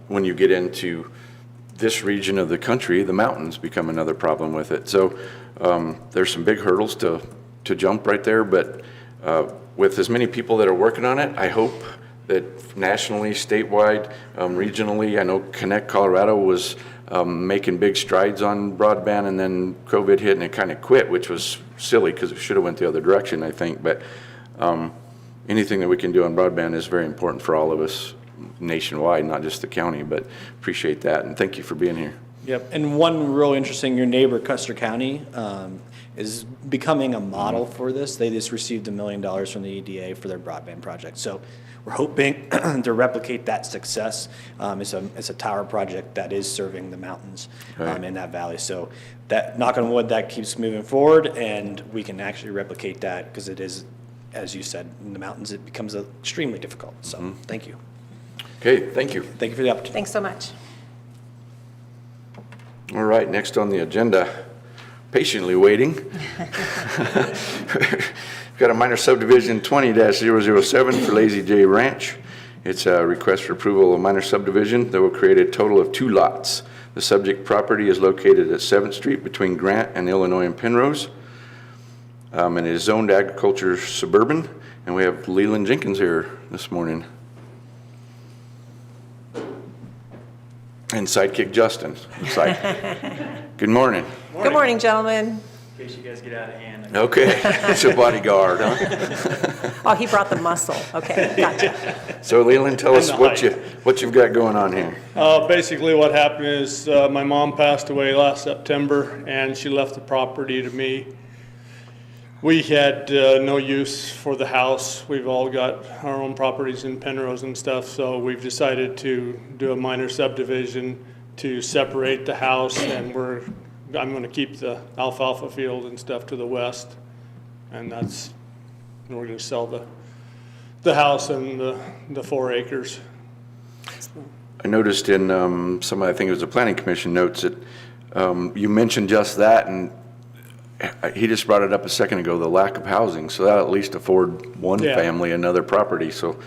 When you get into this region of the country, the mountains become another problem with it. So there's some big hurdles to jump right there, but with as many people that are working on it, I hope that nationally, statewide, regionally, I know Connect Colorado was making big strides on broadband, and then COVID hit and it kind of quit, which was silly because it should have went the other direction, I think. But anything that we can do on broadband is very important for all of us nationwide, not just the county, but appreciate that. And thank you for being here. Yep, and one real interesting, your neighbor, Custer County, is becoming a model for this. They just received $1 million from the EDA for their broadband project. So we're hoping to replicate that success. It's a tower project that is serving the mountains in that valley. So that, knock on wood, that keeps moving forward, and we can actually replicate that because it is, as you said, in the mountains, it becomes extremely difficult. So thank you. Okay, thank you. Thank you for the opportunity. Thanks so much. All right, next on the agenda, patiently waiting. Got a minor subdivision 20-007 for Lazy J Ranch. It's a request for approval of minor subdivision that will create a total of 2 lots. The subject property is located at 7th Street between Grant and Illinois and Penrose. And it is zoned agriculture suburban. And we have Leland Jenkins here this morning. And sidekick Justin, looks like. Good morning. Good morning, gentlemen. In case you guys get out of hand. Okay, it's a bodyguard, huh? Oh, he brought the muscle. Okay, gotcha. So Leland, tell us what you've got going on here. Basically what happened is my mom passed away last September and she left the property to me. We had no use for the house. We've all got our own properties in Penrose and stuff, so we've decided to do a minor subdivision to separate the house, and I'm going to keep the alfalfa field and stuff to the west, and we're going to sell the house and the 4 acres. I noticed in I think it was the Planning Commission notes that you mentioned just that, and he just brought it up a second ago, the lack of housing, so that at least afford one family another property, so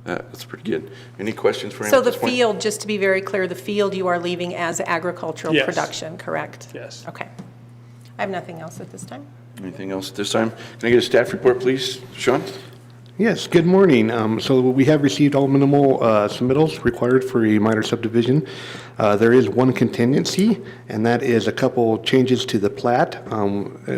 that's pretty good. Any questions for him So at the this point? field, just to be very clear, the field you are leaving as agricultural Yes. production, correct? Yes. Okay. I have nothing else at this time. Anything else at this time? Can I get a staff report, please? Sean? Yes, good morning. So we have received all minimal submittals required for a minor subdivision. There is one contingency, and that is a couple changes to the plat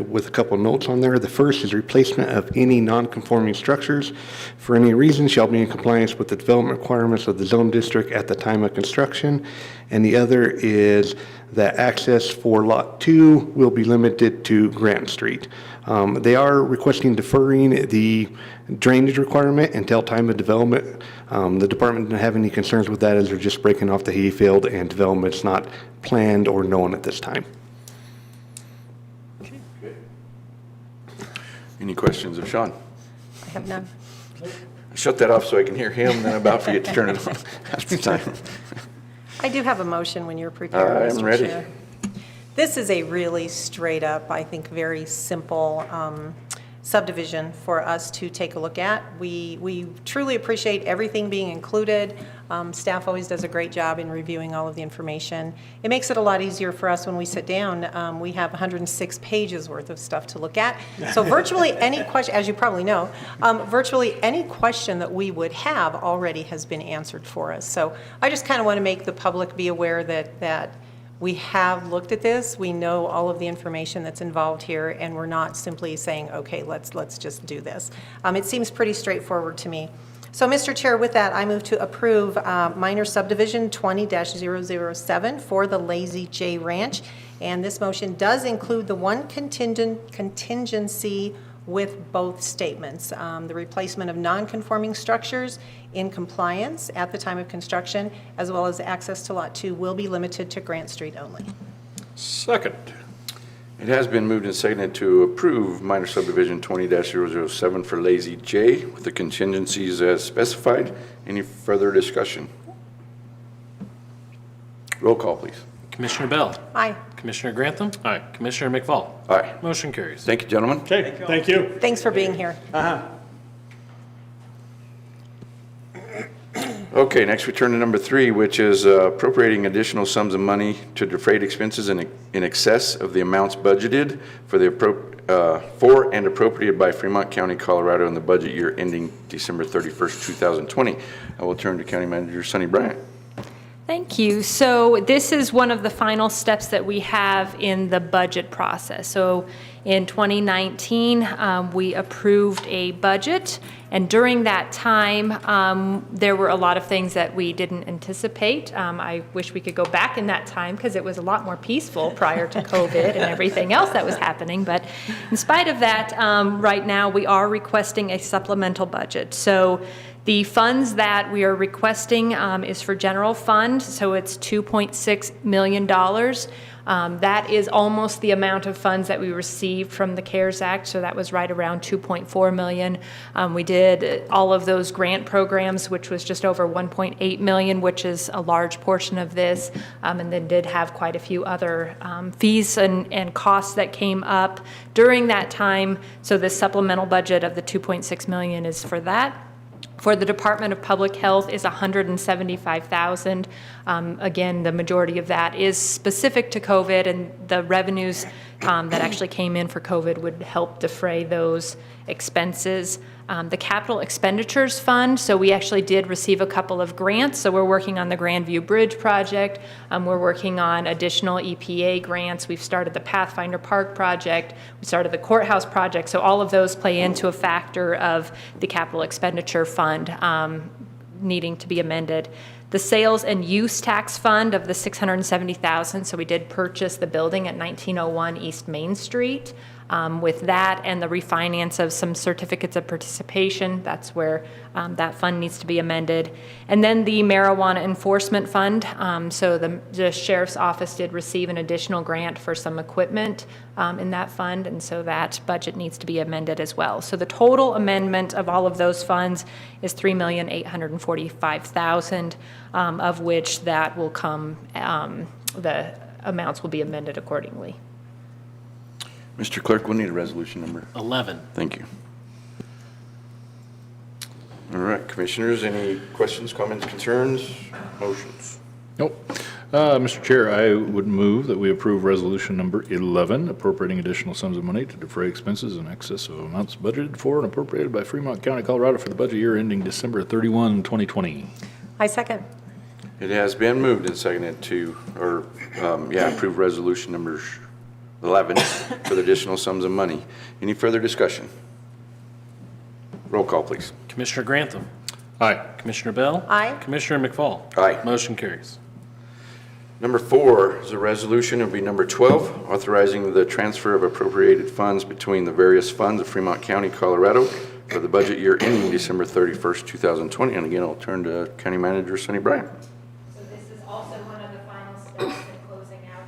with a couple notes on there. The first is replacement of any non-conforming structures for any reason shall be in compliance with the development requirements of the zone district at the time of construction. And the other is that access for Lot 2 will be limited to Grant Street. They are requesting deferring the drainage requirement until time of development. The department didn't have any concerns with that as they're just breaking off the hayfield and development's not planned or known at this time. Any questions of Sean? I have none. Shut that off so I can hear him, then I'm about to forget to turn it on after time. I do have a motion when you're prepared, I'm Mr. ready. Chair. This is a really straight up, I think, very simple subdivision for us to take a look at. We truly appreciate everything being included. Staff always does a great job in reviewing all of the information. It makes it a lot easier for us when we sit down. We have 106 pages worth of stuff to look at. So virtually any question, as you probably know, virtually any question that we would have already has been answered for us. So I just kind of want to make the public be aware that we have looked at this, we know all of the information that's involved here, and we're not simply saying, okay, let's just do this. It seems pretty straightforward to me. So, Mr. Chair, with that, I move to approve minor subdivision 20-007 for the Lazy J Ranch. And this motion does include the one contingency with both statements. The replacement of non-conforming structures in compliance at the time of construction, as well as access to Lot 2 will be limited to Grant Street only. Second. It has been moved and seconded to approve minor subdivision 20-007 for Lazy J with the contingencies as specified. Any further discussion? Roll call, please. Commissioner Bell. Aye. Commissioner Grantham. Aye. Commissioner McFall. Aye. Motion carries. Thank you, gentlemen. Okay, thank you. Thanks for being here. Okay, next we turn to number 3, which is appropriating additional sums of money to defrayed expenses in excess of the amounts budgeted for and appropriated by Fremont County, Colorado in the budget year ending December 31st, 2020. I will turn to County Manager Sonny Bryant. Thank you. So this is one of the final steps that we have in the budget process. So in 2019, we approved a budget, and during that time, there were a lot of things that we didn't anticipate. I wish we could go back in that time because it was a lot more peaceful prior to COVID and everything else that was happening. But in spite of that, right now we are requesting a supplemental budget. So the funds that we are requesting is for general fund, so it's $2.6 million. That is almost the amount of funds that we received from the CARES Act, so that was right around $2.4 million. We did all of those grant programs, which was just over $1.8 million, which is a large portion of this, and then did have quite a few other fees and costs that came up during that time. So the supplemental budget of the $2.6 million is for that. For the Department of Public Health is $175,000. Again, the majority of that is specific to COVID, and the revenues that actually came in for COVID would help defray those expenses. The Capital Expenditures Fund, so we actually did receive a couple of grants. So we're working on the Grandview Bridge project. We're working on additional EPA grants. We've started the Pathfinder Park project. We started the courthouse project. So all of those play into a factor of the Capital Expenditure Fund needing to be amended. The Sales and Use Tax Fund of the $670,000. So we did purchase the building at 1901 East Main Street. With that and the refinance of some certificates of participation, that's where that fund needs to be amended. And then the Marijuana Enforcement Fund. So the Sheriff's Office did receive an additional grant for some equipment in that fund, and so that budget needs to be amended as well. So the total amendment of all of those funds is $3,845,000, of which that will come, the amounts will be amended accordingly. Mr. Clerk, we'll need a resolution number. 11. Thank you. All right, Commissioners, any questions, comments, concerns, motions? Nope. Mr. Chair, I would move that we approve resolution number 11, appropriating additional sums of money to defray expenses in excess of amounts budgeted for and appropriated by Fremont County, Colorado for the budget year ending December 31, 2020. I second. It has been moved and seconded to, approve resolution number 11 for the additional sums of money. Any further discussion? Roll call, please. Commissioner Grantham. Aye. Commissioner Bell. Aye. Commissioner McFall. Aye. Motion carries. Number 4 is a resolution. It'll be number 12, authorizing the transfer of appropriated funds between the various funds of Fremont County, Colorado for the budget year ending December 31st, 2020. And again, I'll turn to County Manager Sonny Bryant. So this is also one of the final steps in closing out.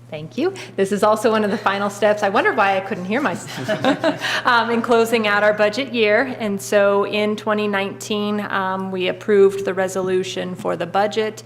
Thank you. This is also one of the final steps. I wonder why I couldn't hear myself. In closing out our budget year. And so in 2019, we approved the resolution for the budget.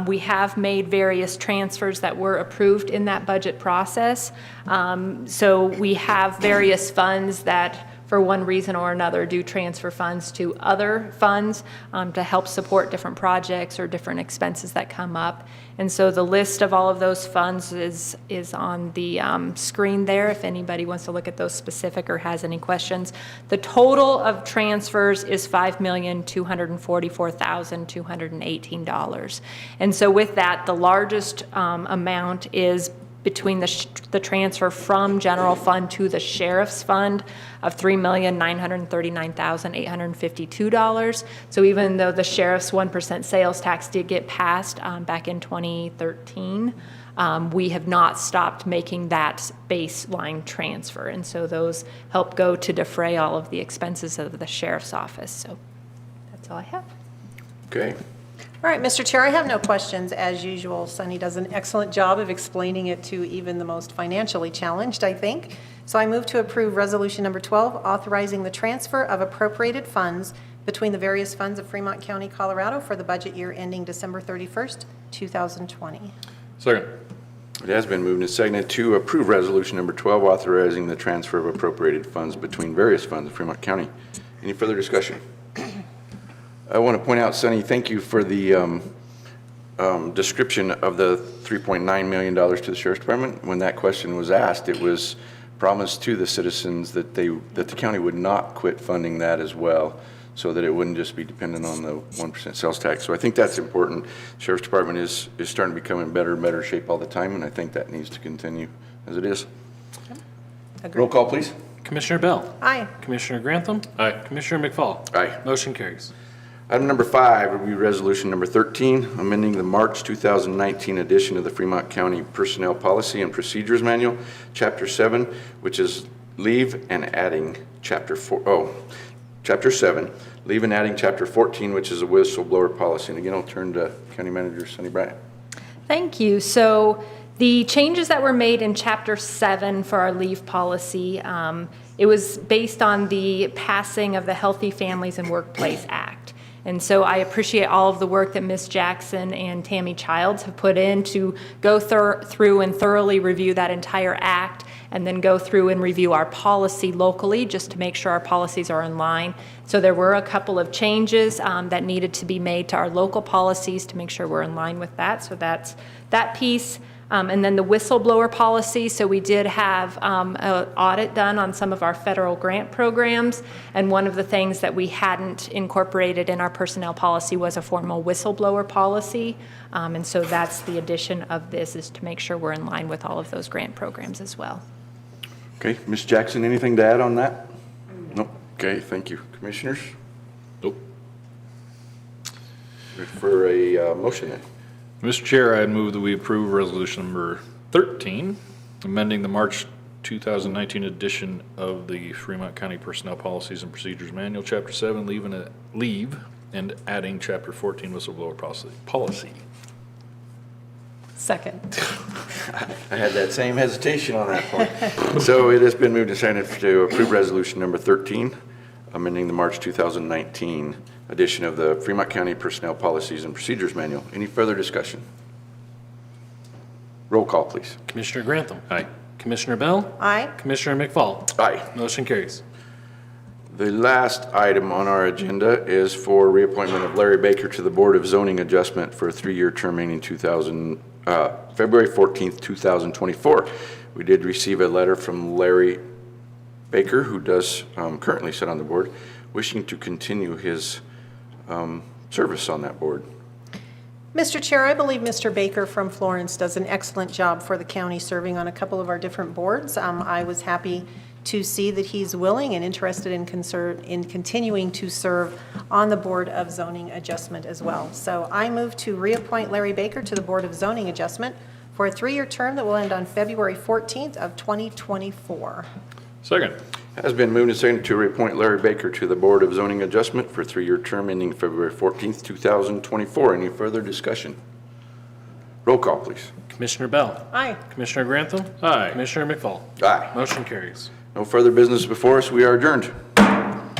We have made various transfers that were approved in that budget process. So we have various funds that, for one reason or another, do transfer funds to other funds to help support different projects or different expenses that come up. And so the list of all of those funds is on the screen there if anybody wants to look at those specific or has any questions. The total of transfers is $5,244,218. And so with that, the largest amount is between the transfer from general fund to the sheriff's fund of $3,939,852. So even though the sheriff's 1% sales tax did get passed back in 2013, we have not stopped making that baseline transfer. And so those help go to defray all of the expenses of the sheriff's office. So that's all I have. Okay. All right, Mr. Chair, I have no questions. As usual, Sonny does an excellent job of explaining it to even the most financially challenged, I think. So I move to approve resolution number 12, authorizing the transfer of appropriated funds between the various funds of Fremont County, Colorado for the budget year ending December 31st, 2020. Second. It has been moved and seconded to approve resolution number 12, authorizing the transfer of appropriated funds between various funds of Fremont County. Any further discussion? I want to point out, Sonny, thank you for the description of the $3.9 million to the Sheriff's Department. When that question was asked, it was promised to the citizens that the county would not quit funding that as well, so that it wouldn't just be dependent on the 1% sales tax. So I think that's important. Sheriff's Department is starting to become in better and better shape all the time, and I think that needs to continue as it is. Roll call, please. Commissioner Bell? Aye. Commissioner Grantham? Aye. Commissioner McFall? Aye. Motion carries. Item number 5 will be resolution number 13, amending the March 2019 edition of the Fremont County Personnel Policy and Procedures Manual, Chapter 7, which is leave and adding Chapter 7, leave and adding Chapter 14, which is a whistleblower policy. And again, I'll turn to County Manager Sonny Bryant. Thank you. So the changes that were made in Chapter 7 for our leave policy, it was based on the passing of the Healthy Families and Workplace Act. And so I appreciate all of the work that Ms. Jackson and Tammy Childs have put in to go through and thoroughly review that entire act, and then go through and review our policy locally just to make sure our policies are in line. So there were a couple of changes that needed to be made to our local policies to make sure we're in line with that. So that's that piece. And then the whistleblower policy, so we did have an audit done on some of our federal grant programs, and one of the things that we hadn't incorporated in our personnel policy was a formal whistleblower policy, and so that's the addition of this, is to make sure we're in line with all of those grant programs as well. Okay, Ms. Jackson, anything to add on that? Nope. Okay, thank you. Commissioners? Nope. For a motion then. Mr. Chair, I'd move that we approve resolution number 13, amending the March 2019 edition of the Fremont County Personnel Policies and Procedures Manual, Chapter 7, leave and adding Chapter 14 whistleblower policy. Second. I had that same hesitation on that point. So it has been moved and seconded to approve resolution number 13, amending the March 2019 edition of the Fremont County Personnel Policies and Procedures Manual. Any further discussion? Roll call, please. Commissioner Grantham? Aye. Commissioner Bell? Aye. Commissioner McFall? Aye. Motion carries. The last item on our agenda is for reappointment of Larry Baker to the Board of Zoning Adjustment for a 3-year term ending February 14th, 2024. We did receive a letter from Larry Baker, who does currently sit on the board, wishing to continue his service on that board. Mr. Chair, I believe Mr. Baker from Florence does an excellent job for the county, serving on a couple of our different boards. I was happy to see that he's willing and interested in continuing to serve on the Board of Zoning Adjustment as well. So I move to reappoint Larry Baker to the Board of Zoning Adjustment for a 3-year term that will end on February 14th of 2024. Second. Has been moved and seconded to reappoint Larry Baker to the Board of Zoning Adjustment for a 3-year term ending February 14th, 2024. Any further discussion? Roll call, please. Commissioner Bell? Aye. Commissioner Grantham? Aye. Commissioner McFall? Aye. Motion carries. No further business before us. We are adjourned.